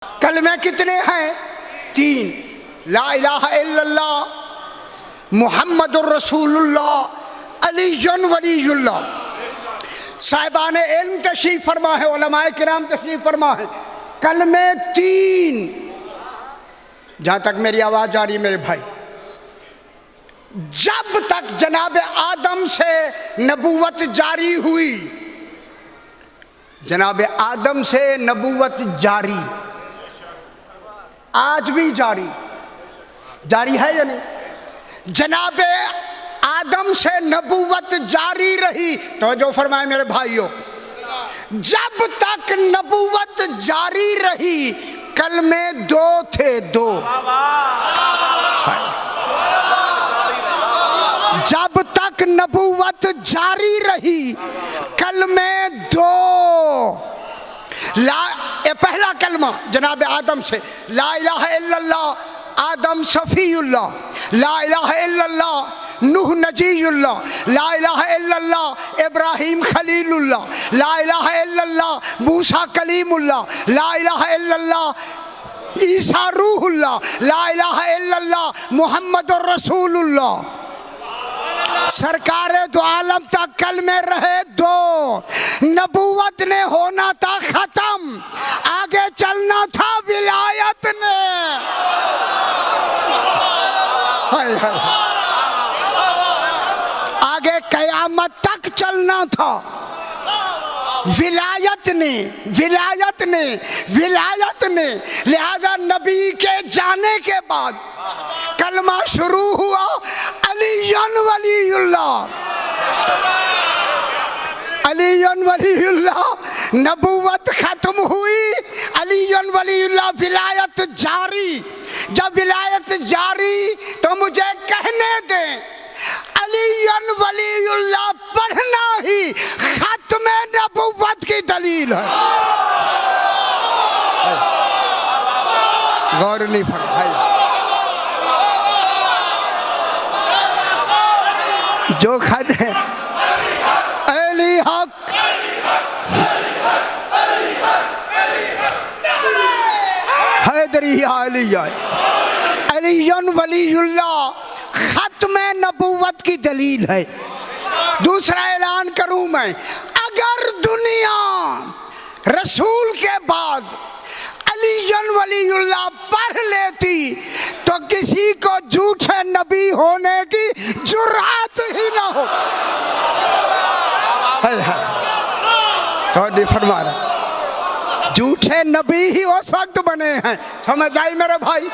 कलमे कितने हैं? 3। ला इलाहा इल्लल्लाह मुहम्मदुर रसूलुल्लाह अलीयुन वलीयुल्लाह। साहिबान इल्म तशरीफ फरमा है, उलमाए किराम तशरीफ फरमा है। कलमे 3। जहां तक मेरी आवाज जा रही है मेरे भाई, जब तक जनाब आदम से नबूवत जारी हुई, जनाब आदम से नबूवत जारी, आज भी जारी है या नहीं? जनाब आदम से नबूवत जारी रही। तो जो फरमाए मेरे भाइयों, जब तक नबूवत जारी रही कलमे 2 थे, 2। जब तक नबूवत जारी रही कलमे 2। पहला कलमा जनाब आदम से, ला इलाहा इल्लल्लाह आदम सफ़ीउल्लाह, ला इलाहा इल्लल्लाह नूह नजीयुल्लाह, ला इलाहा इल्लल्लाह इब्राहीम खलीलुल्लाह, ला इलाहा इल्लल्लाह मूसा कलीमुल्लाह, ला इलाहा इल्लल्लाह ईसा रूहुल्लाह, ला इलाहा इल्लल्लाह मुहम्मदुर रसूलुल्लाह। सरकार दो आलम तक कलमे रहे 2। नबूवत ने होना था खत्म, आगे चलना था विलायत ने। आगे कयामत तक चलना था विलायत ने। लिहाजा नबी के जाने के बाद कलमा शुरू हुआ अलीयुन वलीयुल्लाह। नबूवत खत्म हुई, अलीयुन वलीयुल्लाह, विलायत जारी। जब विलायत जारी तो मुझे कहने दें, अलीयुन वलीयुल्लाह पढ़ना ही खत्म नबूवत की दलील है। गौर नहीं फरमाया। जो खद है अली हक हैदरी अलीयुन वलीयुल्लाह खत्म नबूवत की दलील है। दूसरा ऐलान करूं मैं, अगर दुनिया रसूल के बाद अलीयुन वलीयुल्लाह पढ़ लेती तो किसी को झूठे नबी होने की जुर्रत ही ना हो। तो नहीं फरमा रहा, झूठे नबी ही उस वक्त बने हैं। समझ आई मेरे भाई?